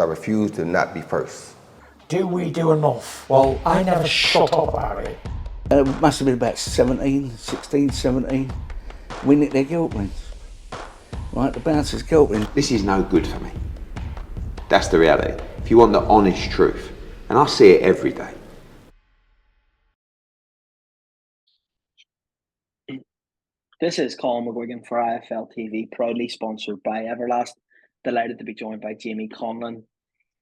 I refuse to not be first. Do we do enough? Well, I never shut up about it. It must have been about 16, 17. We nicked their guilt rings. Right, the bouncers' guilt rings. This is no good for me. That's the reality. If you want the honest truth, and I see it every day. This is COLM for IFL TV, proudly sponsored by Everlast. Delighted to be joined by Jamie Conlan.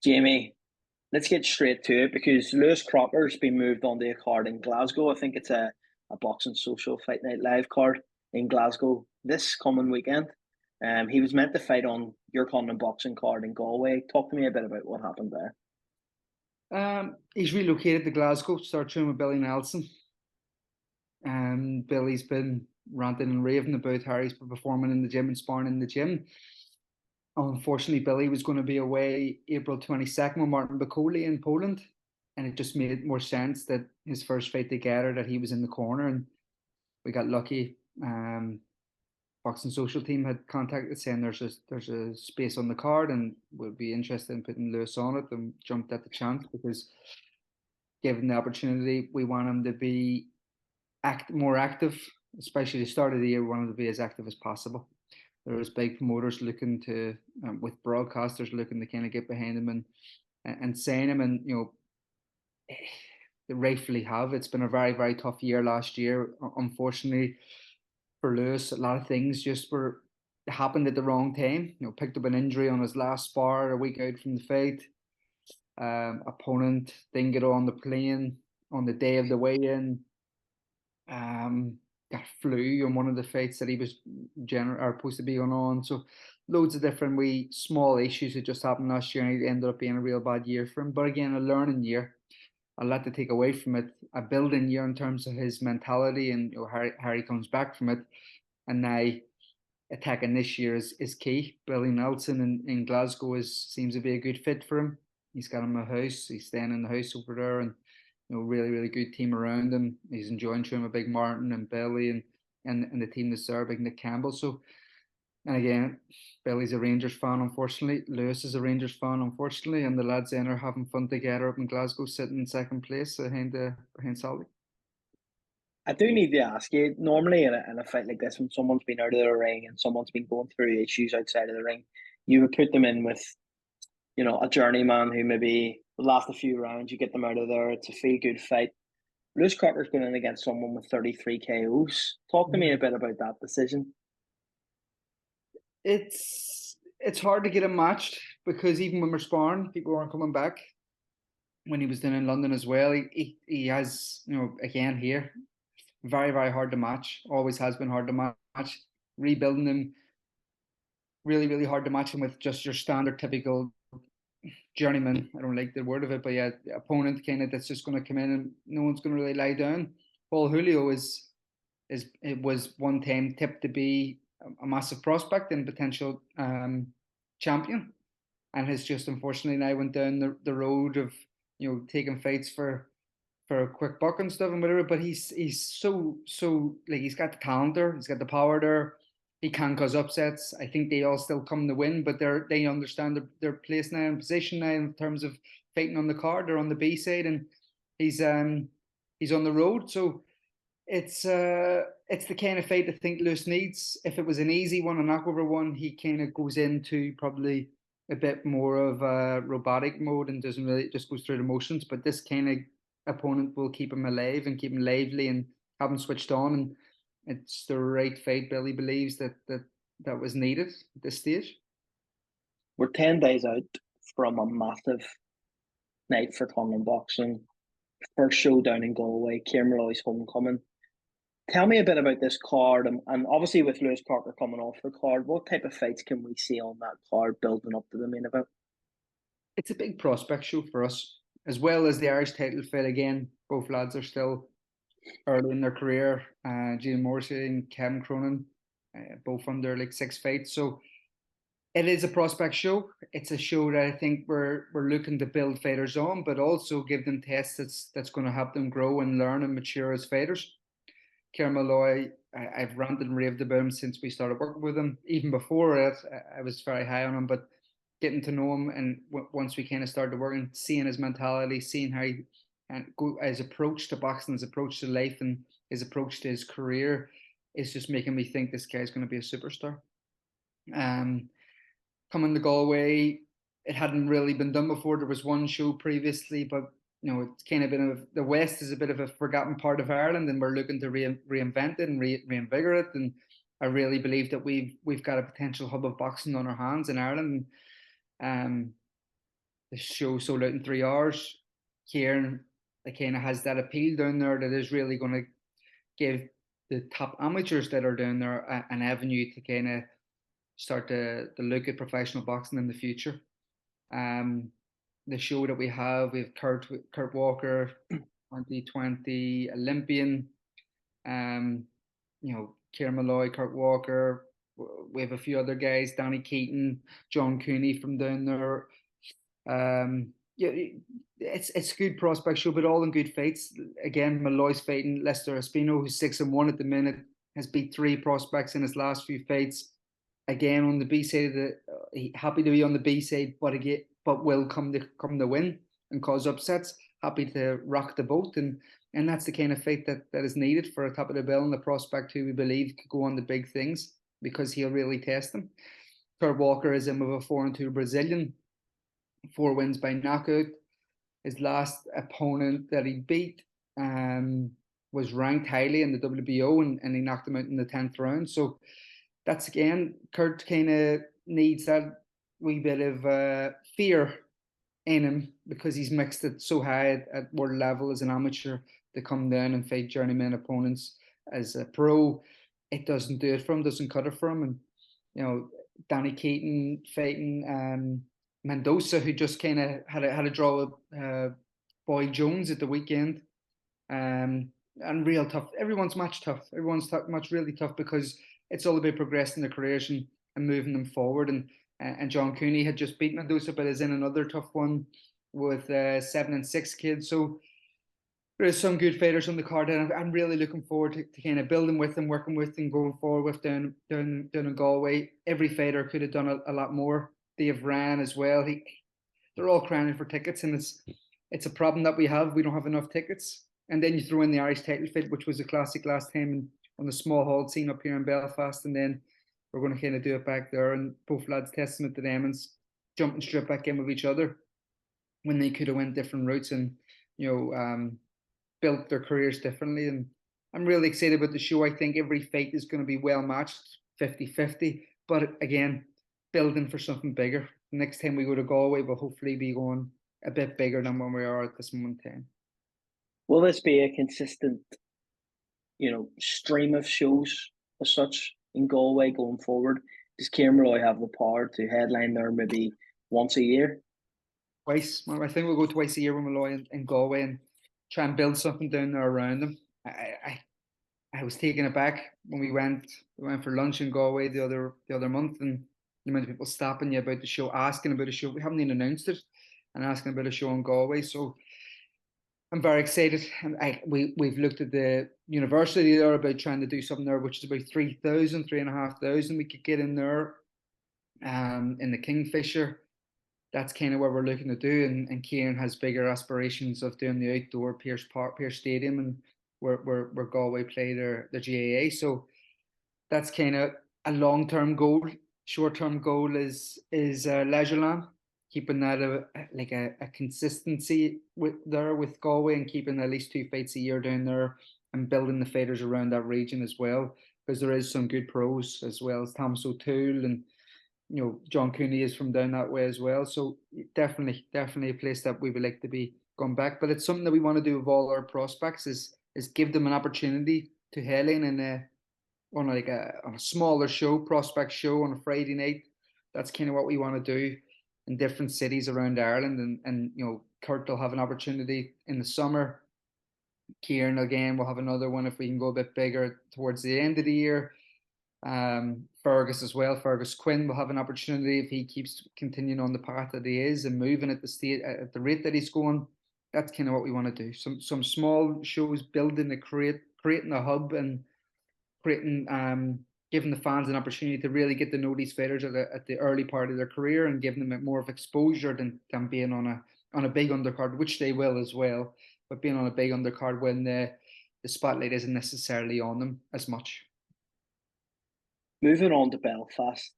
Jamie, let's get straight to it because Lewis Crocker's been moved onto a card in Glasgow. I think it's a boxing social Fight Night Live card in Glasgow this coming weekend. He was meant to fight on your Conlan boxing card in Galway. Talk to me a bit about what happened there. He's relocated to Glasgow to start training with Billy Nelson. Billy's been ranting and raving about Harry's been performing in the gym and sparring in the gym. Unfortunately, Billy was going to be away April 22nd with Martin Bacoli in Poland, and it just made more sense that his first fight together that he was in the corner, and we got lucky. Boxing Social team had contacted saying there's a space on the card and would be interested in putting Lewis on it, and jumped at the chance because given the opportunity, we want him to be more active, especially the start of the year. We want him to be as active as possible. There's big promoters looking to, with broadcasters looking to kind of get behind him and saying him, and they rightfully have. It's been a very, very tough year last year. Unfortunately for Lewis, a lot of things just happened at the wrong time. Picked up an injury on his last spar a week out from the fight. Opponent didn't get on the plane on the day of the weigh-in. Got flu on one of the fights that he was supposed to be on. So loads of different small issues that just happened last year, and it ended up being a real bad year for him. But again, a learning year. A lot to take away from it. A building year in terms of his mentality, and Harry comes back from it. And now attacking this year is key. Billy Nelson in Glasgow seems to be a good fit for him. He's got him a house. He's staying in the house over there, and really, really good team around him. He's enjoying training with Big Martin and Billy and the team that's there, Big Nick Campbell. So, and again, Billy's a Rangers fan, unfortunately. Lewis is a Rangers fan, unfortunately. And the lads then are having fun together up in Glasgow, sitting in second place behind Sally. I do need to ask you, normally in a fight like this, when someone's been out of the ring and someone's been going through issues outside of the ring, you would put them in with, a journeyman who maybe will last a few rounds, you get them out of there, it's a feel-good fight. Lewis Crocker's going in against someone with 33 KOs. Talk to me a bit about that decision. It's hard to get him matched because even when we're sparring, people aren't coming back. When he was down in London as well, he has, again here, very, very hard to match. Always has been hard to match. Rebuilding him, really, really hard to match him with just your standard, typical journeyman. I don't like the word of it, but yeah, the opponent kind of that's just going to come in and no one's going to really lie down. Paul Julio was one time tipped to be a massive prospect and potential champion, and has just unfortunately now went down the road of taking fights for a quick buck and stuff and whatever. But he's so like he's got the talent there, he's got the power there. He can cause upsets. I think they all still come to win, but they understand their place now and position now in terms of fighting on the card. They're on the B side, and he's on the road. So it's the kind of fight I think Lewis needs. If it was an easy one, a knockover one, he kind of goes into probably a bit more of a robotic mode and doesn't really just goes through the motions. But this kind of opponent will keep him alive and keep him lively and have him switched on, and it's the right fight. Billy believes that was needed at this stage. We're 10 days out from a massive night for Conlan boxing. First show down in Galway, Kieran Malloy's homecoming. Tell me a bit about this card, and obviously with Lewis Crocker coming off the card, what type of fights can we see on that card building up to the main event? It's a big prospect show for us, as well as the Irish title fight. Again, both lads are still early in their career. Gene Morrissey and Kevin Cronin, both under like 6 fights. So it is a prospect show. It's a show that I think we're looking to build fighters on, but also give them tests that's going to help them grow and learn and mature as fighters. Kieran Malloy, I've ranted and raved about him since we started working with him. Even before it, I was very high on him, but getting to know him, and once we kind of started working, seeing his mentality, seeing how he his approach to boxing, his approach to life, and his approach to his career is just making me think this guy's going to be a superstar. Coming to Galway, it hadn't really been done before. There was one show previously, but it's kind of been the West is a bit of a forgotten part of Ireland, and we're looking to reinvent it and reinvigorate it. And I really believe that we've got a potential hub of boxing on our hands in Ireland. The show sold out in 3 hours. Kieran, it kind of has that appeal down there that is really going to give the top amateurs that are down there an avenue to kind of start to look at professional boxing in the future. The show that we have Kurt Walker, 2020 Olympian, Kieran Malloy, Kurt Walker. We have a few other guys, Danny Keaton, John Cooney from down there. It's a good prospect show, but all in good fights. Again, Malloy's fighting Lester Espino, who's 6-1 at the minute, has beat 3 prospects in his last few fights. Again, on the B side of happy to be on the B side, but will come to win and cause upsets. Happy to rock the boat, and that's the kind of fight that is needed for a top of the bill and the prospect who we believe could go on the big things, because he'll really test them. Kurt Walker is in with a 4-2 Brazilian, 4 wins by knockout. His last opponent that he beat was ranked highly in the WBO, and he knocked him out in the 10th round. So that's, again, Kurt kind of needs that wee bit of fear in him, because he's mixed it so high at world level as an amateur, to come down and fight journeyman opponents as a pro. It doesn't do it for him, doesn't cut it for him. And Danny Keaton fighting Mendoza, who just kind of had a draw with Boyd Jones at the weekend, and real tough. Everyone's match tough. Everyone's match really tough, because it's all about progressing their careers and moving them forward. And John Cooney had just beat Mendoza, but is in another tough one with 7 and 6 kids. So there is some good fighters on the card, and I'm really looking forward to kind of building with them, working with them, going forward with down in Galway. Every fighter could have done a lot more. Dave Ryan as well. They're all crying for tickets, and it's a problem that we have. We don't have enough tickets. And then you throw in the Irish title fight, which was a classic last time on the small hall scene up here in Belfast, and then we're going to kind of do it back there. And both lads, testament to them, and jumping straight back in with each other when they could have went different routes and built their careers differently. And I'm really excited about the show. I think every fight is going to be well matched, 50-50. But again, building for something bigger. Next time we go to Galway, we'll hopefully be going a bit bigger than when we are at this moment in time. Will this be a consistent, stream of shows as such in Galway going forward? Does Kieran Malloy have the power to headline there maybe once a year? Twice. I think we'll go twice a year with Malloy in Galway and try and build something down there around them. I was taken aback when we went for lunch in Galway the other month, and the amount of people stopping you about the show, asking about a show. We haven't even announced it, and asking about a show in Galway. So I'm very excited. And we've looked at the university there about trying to do something there, which is about 3,500 we could get in there. In the Kingfisher, that's kind of what we're looking to do. And Kieran has bigger aspirations of doing the outdoor Pierce Stadium, and where Galway play their GAA. So that's kind of a long-term goal. Short-term goal is Leisureland, keeping that a consistency with Galway, and keeping at least 2 fights a year down there, and building the fighters around that region as well, because there is some good pros as well as Thomas O'Toole, and John Cooney is from down that way as well. So definitely a place that we would like to be going back. But it's something that we want to do with all our prospects is give them an opportunity to headline on a smaller show, prospect show on a Friday night. That's kind of what we want to do in different cities around Ireland. And Kurt will have an opportunity in the summer. Kieran again will have another one if we can go a bit bigger towards the end of the year. Fergus as well. Fergus Quinn will have an opportunity if he keeps continuing on the path that he is and moving at the rate that he's going. That's kind of what we want to do. Some small shows, building creating a hub, and creating giving the fans an opportunity to really get to know these fighters at the early part of their career and giving them more of exposure than being on a big undercard, which they will as well. But being on a big undercard when the spotlight isn't necessarily on them as much. Moving on to Belfast,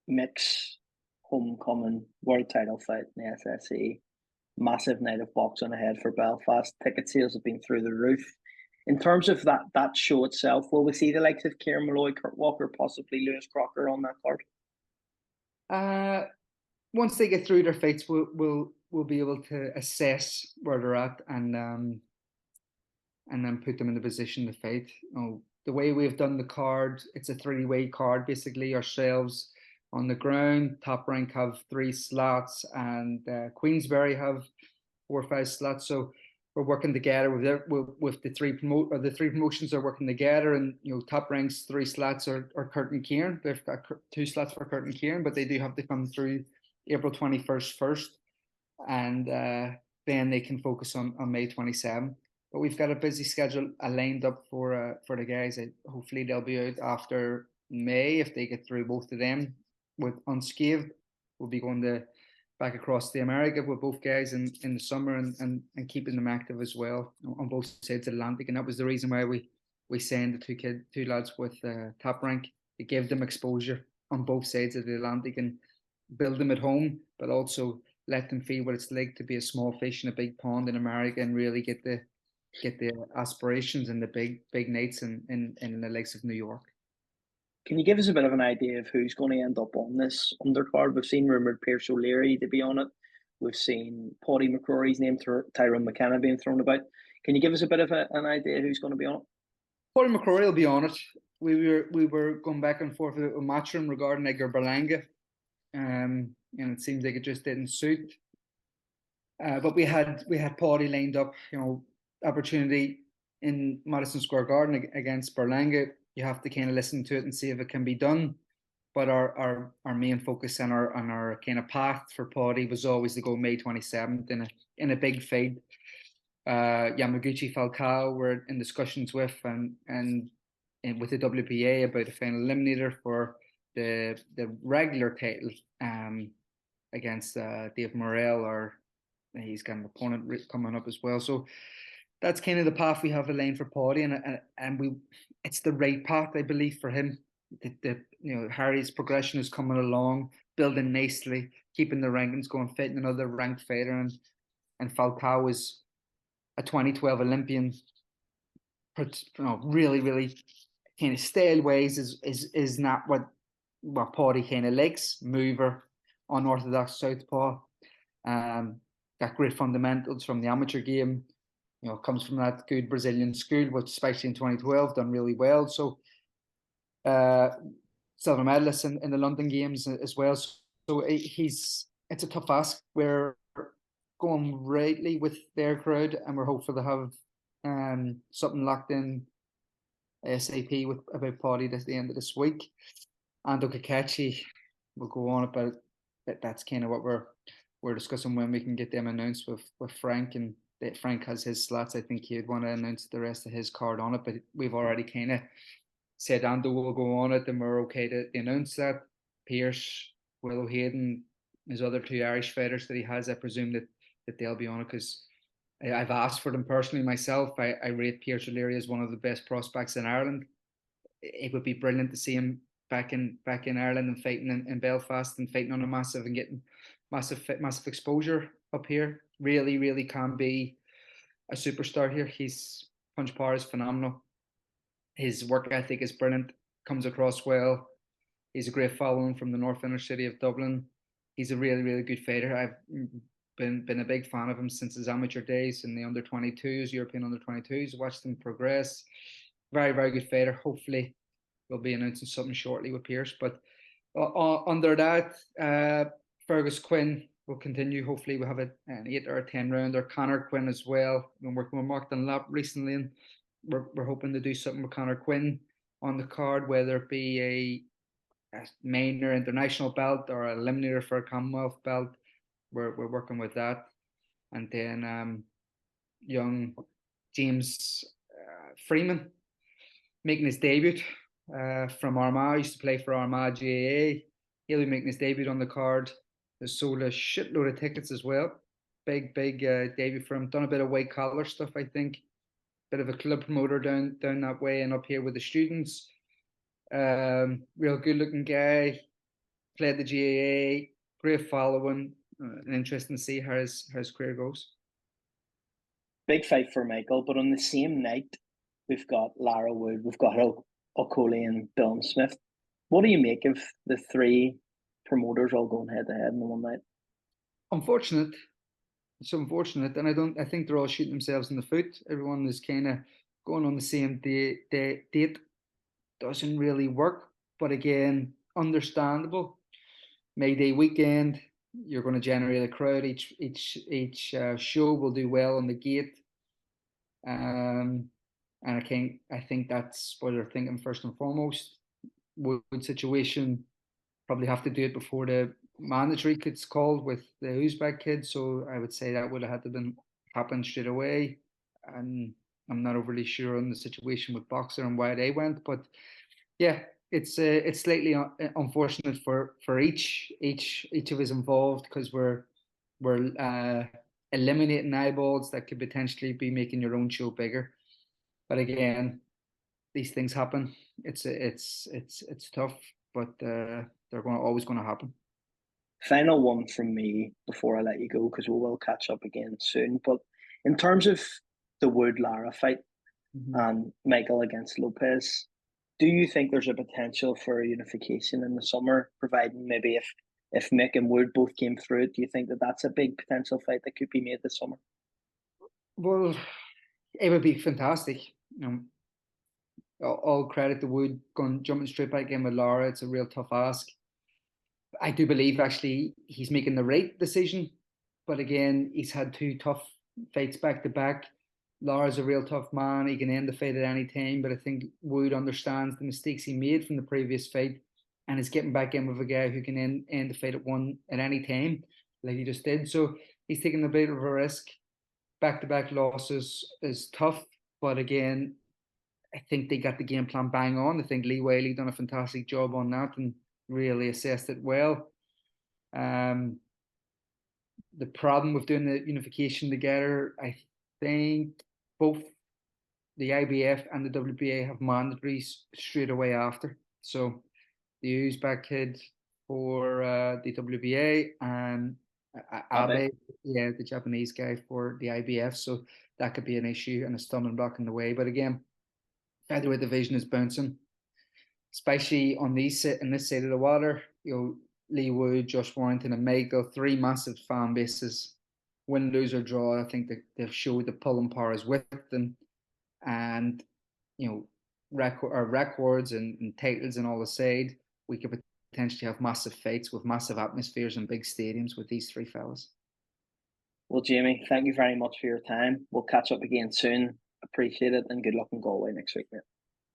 mix homecoming world title fight in the SSE. Massive night of boxing ahead for Belfast. Ticket sales have been through the roof. In terms of that show itself, will we see the likes of Kieran Malloy, Kurt Walker, possibly Lewis Crocker on that card? Once they get through their fights, we'll be able to assess where they're at and then put them in the position to fight. The way we've done the card, it's a 3-way card basically. Ourselves on the ground, Top Rank have 3 slots, and Queensberry have 4 or 5 slots. So we're working together with the three promotions are working together, and Top Rank's 3 slots are Kurt and Kieran. They've got 2 slots for Kurt and Kieran, but they do have to come through April 21st first, and then they can focus on May 27th. But we've got a busy schedule lined up for the guys. Hopefully they'll be out after May if they get through both of them with unscathed. We'll be going back across the America with both guys in the summer and keeping them active as well on both sides of the Atlantic. And that was the reason why we signed the two lads with Top Rank. It gave them exposure on both sides of the Atlantic and build them at home, but also let them feel what it's like to be a small fish in a big pond in America and really get the aspirations and the big nights in the likes of New York. Can you give us a bit of an idea of who's going to end up on this undercard? We've seen rumoured Pierce O'Leary to be on it. We've seen Paddy McCrory's name, Tyrone McKenna being thrown about. Can you give us a bit of an idea who's going to be on it? Paddy McCrory will be on it. We were going back and forth with Matchroom regarding Edgar Berlanga, and it seems like it just didn't suit. But we had Paddy lined up, opportunity in Madison Square Garden against Berlanga. You have to kind of listen to it and see if it can be done. But our main focus and our kind of path for Paddy was always to go May 27th in a big fight. Yamaguchi Falcao we're in discussions with and with the WPA about a final eliminator for the regular title against Dave Morrell, or he's got an opponent coming up as well. So that's kind of the path we have aligned for Paddy, and it's the right path, I believe, for him. Harry's progression is coming along, building nicely, keeping the rankings going, fighting another ranked fighter, and Falcao is a 2012 Olympian. Really, really kind of stale ways is not what Paddy kind of likes. Mover, unorthodox southpaw, got great fundamentals from the amateur game. Comes from that good Brazilian school, which especially in 2012 done really well. So silver medalist in the London Games as well. So it's a tough ask. We're going rightly with their crowd, and we're hopeful to have something locked in ASAP about Paddy at the end of this week. Ando Kakachi will go on about it. That's kind of what we're discussing when we can get them announced with Frank, and Frank has his slots. I think he'd want to announce the rest of his card on it, but we've already kind of said Ando will go on it, and we're okay to announce that. Pierce, Willow Hayden, his other 2 Irish fighters that he has, I presume that they'll be on it, because I've asked for them personally myself. I rate Pierce O'Leary as one of the best prospects in Ireland. It would be brilliant to see him back in Ireland and fighting in Belfast and fighting on a massive and getting massive exposure up here. Really, really can be a superstar here. His punch power is phenomenal. His work ethic is brilliant, comes across well. He's a great following from the north inner city of Dublin. He's a really, really good fighter. I've been a big fan of him since his amateur days in the under-22s, European under-22s. Watched him progress. Very, very good fighter. Hopefully we'll be announcing something shortly with Pierce. But under that, Fergus Quinn will continue. Hopefully we'll have an 8 or a 10 rounder. Connor Quinn as well. Been working with Mark Dunlap recently, and we're hoping to do something with Connor Quinn on the card, whether it be a minor international belt or an eliminator for a Commonwealth belt. We're working with that. And then young James Freeman making his debut from Armagh. Used to play for Armagh GAA. He'll be making his debut on the card. Has sold a shitload of tickets as well. Big debut for him. Done a bit of white collar stuff, I think. Bit of a club promoter down that way and up here with the students. Real good looking guy. Played the GAA. Great following. And interesting to see how his career goes. Big fight for Michael, but on the same night, we've got Lara Wood, we've got O'Coley and Bill Smith. What do you make of the three promoters all going head to head in the one night? Unfortunate. It's unfortunate, and I think they're all shooting themselves in the foot. Everyone is kind of going on the same date. Doesn't really work, but again, understandable. May Day weekend, you're going to generate a crowd. Each show will do well on the gate, and I think that's what they're thinking first and foremost. Wood situation, probably have to do it before the mandatory gets called with the Uzbek kids, so I would say that would have had to happen straight away. And I'm not overly sure on the situation with Boxer and why they went, but yeah, it's slightly unfortunate for each of us involved, because we're eliminating eyeballs that could potentially be making your own show bigger. But again, these things happen. It's tough, but they're always going to happen. Final one from me before I let you go, because we will catch up again soon. But in terms of the Wood Lara fight and Michael against Lopez, do you think there's a potential for a unification in the summer, providing maybe if Mick and Wood both came through it? Do you think that that's a big potential fight that could be made this summer? Well, it would be fantastic. All credit to Wood jumping straight back in with Lara. It's a real tough ask. I do believe actually he's making the right decision, but again, he's had two tough fights back to back. Lara's a real tough man. He can end the fight at any time, but I think Wood understands the mistakes he made from the previous fight and is getting back in with a guy who can end the fight at any time, like he just did. So he's taking a bit of a risk. Back-to-back losses is tough, but again, I think they got the game plan bang on. I think Lee Whaley done a fantastic job on that and really assessed it well. The problem with doing the unification together, I think both the IBF and the WBA have mandatories straight away after. So the Uzbek kid for the WBA and Abe, the Japanese guy for the IBF. So that could be an issue and a stumbling block in the way. But again, featherweight division is bouncing, especially on in this side of the water. Lee Wood, Josh Warrington, and Michael, three massive fan bases. Win, lose, or draw, I think they've showed the pulling power is with them, and records and titles and all aside, we could potentially have massive fights with massive atmospheres and big stadiums with these three fellas. Well, Jamie, thank you very much for your time. We'll catch up again soon. Appreciate it, and good luck in Galway next week, mate.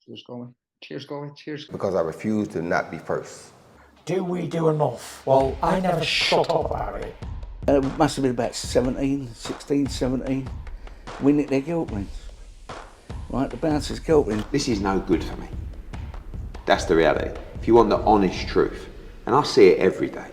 Cheers, Galway. Cheers, Galway. Cheers. Because I refuse to not be first. Do we do enough? Well, I never shut up about it. It must have been about 17. We nicked their guilt rings. Right, the bouncer's guilt ring. This is no good for me. That's the reality. If you want the honest truth, and I see it every day,